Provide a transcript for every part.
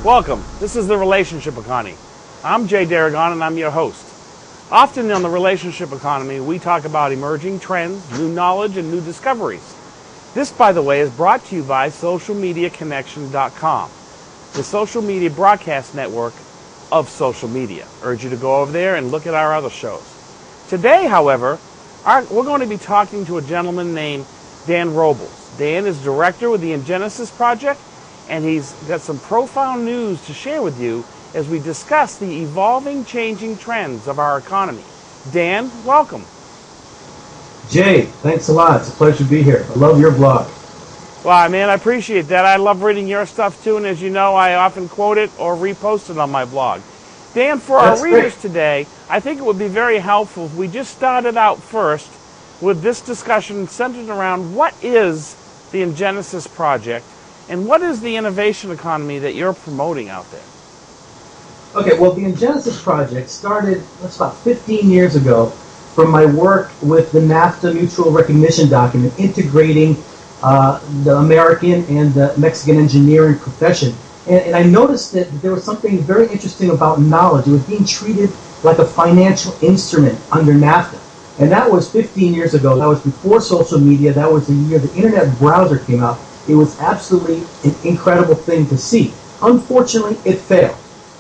Welcome. This is the Relationship Economy. I'm Jay Deragon and I'm your host. Often on the Relationship Economy, we talk about emerging trends, new knowledge, and new discoveries. This, by the way, is brought to you by socialmediaconnection.com, the social media broadcast network of social media. I urge you to go over there and look at our other shows. Today, however, we're going to be talking to a gentleman named Dan Robles. Dan is director with the Ingenesis Project, and he's got some profound news to share with you as we discuss the evolving, changing trends of our economy. Dan, welcome. Jay, thanks a lot. It's a pleasure to be here. I love your blog. Well, man, I appreciate that. I love reading your stuff, too, and as you know, I often quote it or repost it on my blog. Dan, for our readers today, I think it would be very helpful if we just started out first with this discussion centered around what is the Ingenesis Project and what is the innovation economy that you're promoting out there? Okay, well, the Ingenesis Project started, about 15 years ago from my work with the NAFTA Mutual Recognition document, integrating the American and the Mexican engineering profession. And I noticed that there was something very interesting about knowledge. It was being treated like a financial instrument under NAFTA. And that was 15 years ago. That was before social media. That was the year the internet browser came out. It was absolutely an incredible thing to see. Unfortunately, it failed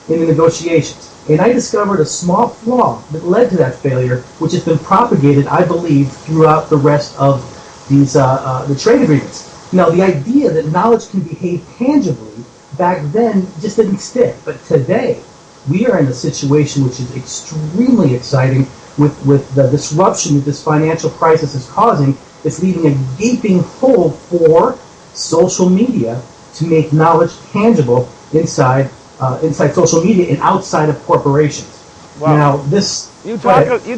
in the negotiations. And I discovered a small flaw that led to that failure, which has been propagated, I believe, throughout the rest of these the trade agreements. Now, the idea that knowledge can behave tangibly back then just didn't stick. But today, we are in a situation which is extremely exciting with the disruption that this financial crisis is causing. It's leaving a gaping hole for social media to make knowledge tangible inside social media and outside of corporations. Wow. Now, you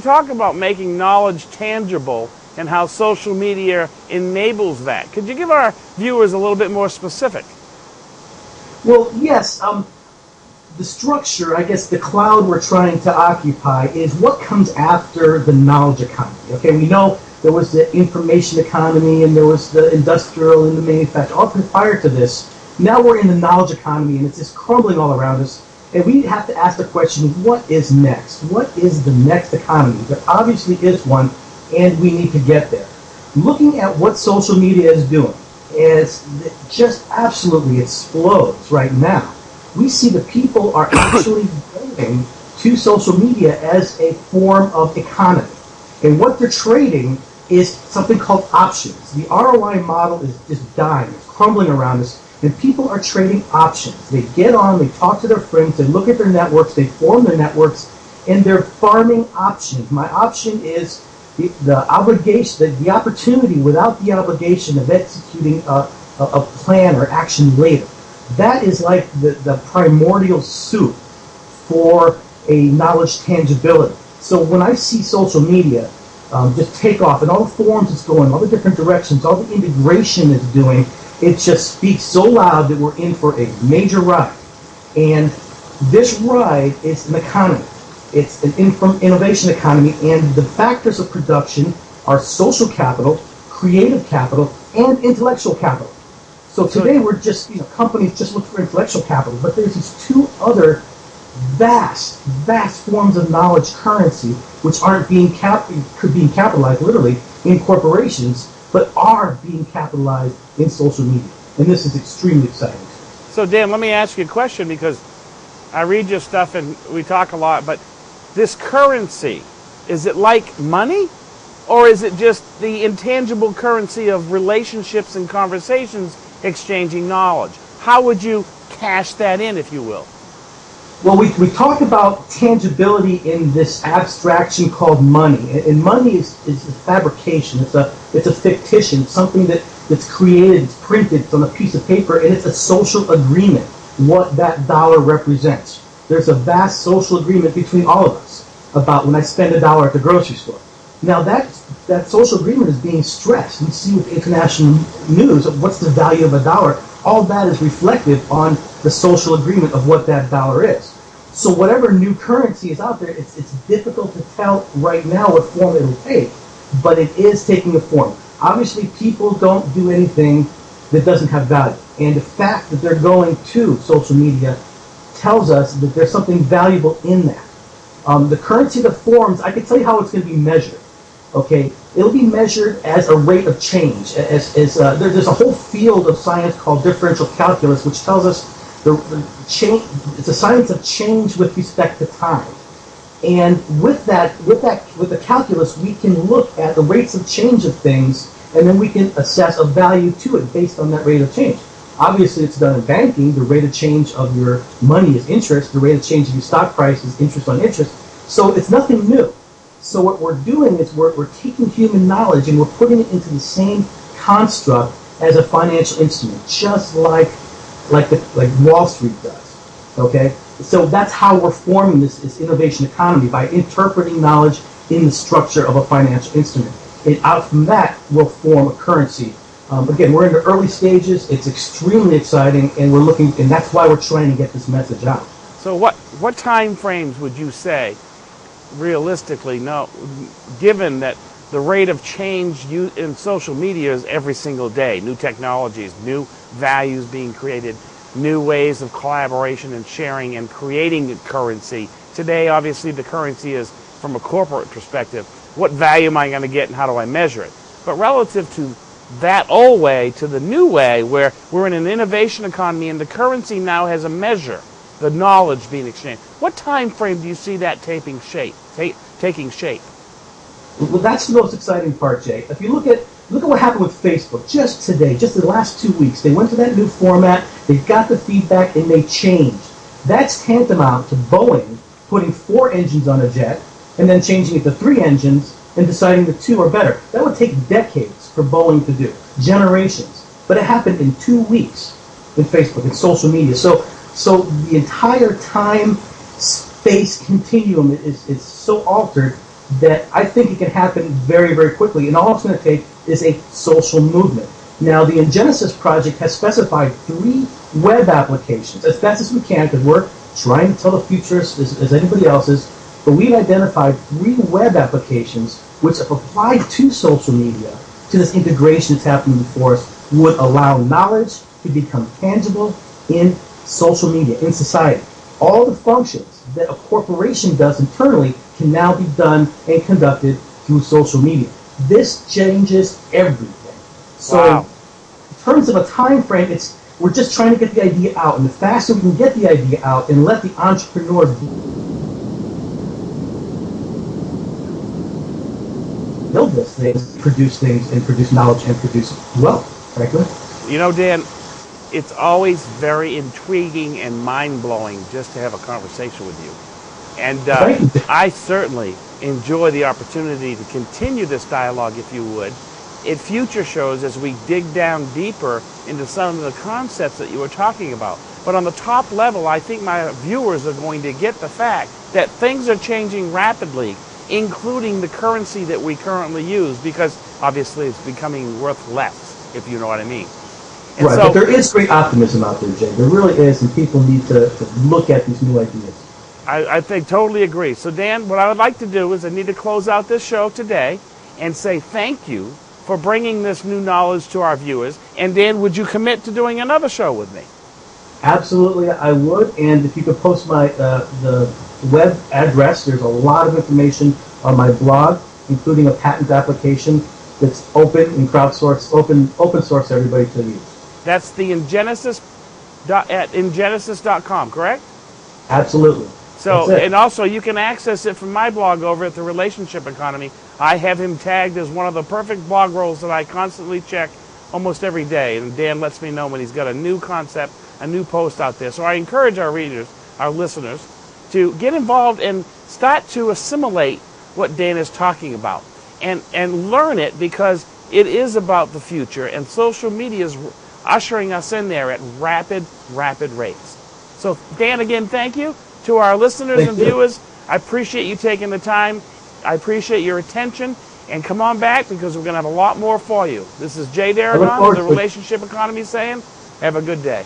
talk about making knowledge tangible and how social media enables that. Could you give our viewers a little bit more specific? Well, yes. The structure, I guess, the cloud we're trying to occupy is what comes after the knowledge economy. Okay, we know there was the information economy and there was the industrial and the manufacturing. All prior to this, now we're in the knowledge economy and it's just crumbling all around us. And we have to ask the question, what is next? What is the next economy? There obviously is one, and we need to get there. Looking at what social media is doing, as it just absolutely explodes right now. We see that people are actually going to social media as a form of economy. And what they're trading is something called options. The ROI model is just dying. It's crumbling around us. And people are trading options. They get on, they talk to their friends, they look at their networks, they form their networks, and they're farming options. My option is the obligation, the opportunity without the obligation of executing a plan or action later. That is like the primordial soup for a knowledge tangibility. So when I see social media just take off and all the forms it's going, all the different directions, all the integration it's doing, it just speaks so loud that we're in for a major ride. And this ride is an economy. It's an innovation economy, and the factors of production are social capital, creative capital, and intellectual capital. So today we're just, companies just look for intellectual capital, but there's these two other vast forms of knowledge currency which aren't being capitalized literally in corporations, but are being capitalized in social media. And this is extremely exciting. So Dan, let me ask you a question, because I read your stuff and we talk a lot, but this currency, is it like money? Or is it just the intangible currency of relationships and conversations exchanging knowledge? How would you cash that in, if you will? Well, we talk about tangibility in this abstraction called money, and money is a fabrication. It's a fictitious, something that's created, it's printed, it's on a piece of paper, and it's a social agreement. What that dollar represents. There's a vast social agreement between all of us about when I spend $1 at the grocery store. Now that social agreement is being stressed. We see with international news of what's the value of $1. All that is reflective on the social agreement of what that dollar is. So whatever new currency is out there, it's difficult to tell right now what form it'll take, but it is taking a form. Obviously, people don't do anything that doesn't have value. And the fact that they're going to social media tells us that there's something valuable in that. The currency that forms, I can tell you how it's going to be measured. Okay, it'll be measured as a rate of change. There's a whole field of science called differential calculus, which tells us the change. It's a science of change with respect to time. And with the calculus, we can look at the rates of change of things, and then we can assess a value to it based on that rate of change. Obviously, it's done in banking. The rate of change of your money is interest. The rate of change of your stock price is interest on interest. So it's nothing new. So what we're doing is we're taking human knowledge and we're putting it into the same construct as a financial instrument, just like Wall Street does. Okay? So that's how we're forming this innovation economy, by interpreting knowledge in the structure of a financial instrument. And out from that, we'll form a currency. Again, we're in the early stages. It's extremely exciting, and and that's why we're trying to get this message out. So what time frames would you say, realistically, given that the rate of change in social media is every single day, new technologies, new values being created, new ways of collaboration and sharing and creating a currency. Today, obviously, the currency is from a corporate perspective. What value am I going to get and how do I measure it? But relative to that old way to the new way, where we're in an innovation economy and the currency now has a measure, the knowledge being exchanged. What time frame do you see that taking shape? Well, that's the most exciting part, Jay. If you look at what happened with Facebook just today, just the last 2 weeks, they went to that new format, they got the feedback, and they changed. That's tantamount to Boeing putting 4 engines on a jet and then changing it to 3 engines and deciding the 2 are better. That would take decades for Boeing to do, generations. But it happened in 2 weeks in Facebook and social media. So the entire time-space continuum is so altered that I think it can happen very, very quickly. And all it's going to take is a social movement. Now, the Ingenesis project has specified 3 web applications, as best as we can, because we're trying to tell the future as anybody else is. But we've identified 3 web applications which, if applied to social media, to this integration that's happening before us, would allow knowledge to become tangible in social media, in society. All the functions that a corporation does internally can now be done and conducted through social media. This changes everything. So, wow. In terms of a time frame, we're just trying to get the idea out, and the faster we can get the idea out and let the entrepreneurs build this things, and produce knowledge and produce wealth, frankly. You know, Dan, it's always very intriguing and mind-blowing just to have a conversation with you. And I certainly enjoy the opportunity to continue this dialogue, if you would, in future shows as we dig down deeper into some of the concepts that you were talking about. But on the top level, I think my viewers are going to get the fact that things are changing rapidly, including the currency that we currently use, because obviously it's becoming worth less, if you know what I mean. And right, but there is great optimism out there, Jay. There really is, and people need to look at these new ideas. I think totally agree. So, Dan, what I would like to do is I need to close out this show today and say thank you for bringing this new knowledge to our viewers. And, Dan, would you commit to doing another show with me? Absolutely, I would. And if you could post my the web address, there's a lot of information on my blog, including a patent application that's open and crowdsourced, open source for everybody to use. That's the at ingenesis.com, correct? Absolutely. So, and also you can access it from my blog over at The Relationship Economy. I have him tagged as one of the perfect blog roles that I constantly check almost every day. And Dan lets me know when he's got a new concept, a new post out there. So I encourage our readers, our listeners, to get involved and start to assimilate what Dan is talking about and learn it, because it is about the future, and social media is ushering us in there at rapid rates. So, Dan, again, thank you. To our listeners and viewers, I appreciate you taking the time. I appreciate your attention. And come on back, because we're going to have a lot more for you. This is Jay Deragon of The Relationship Economy saying, have a good day.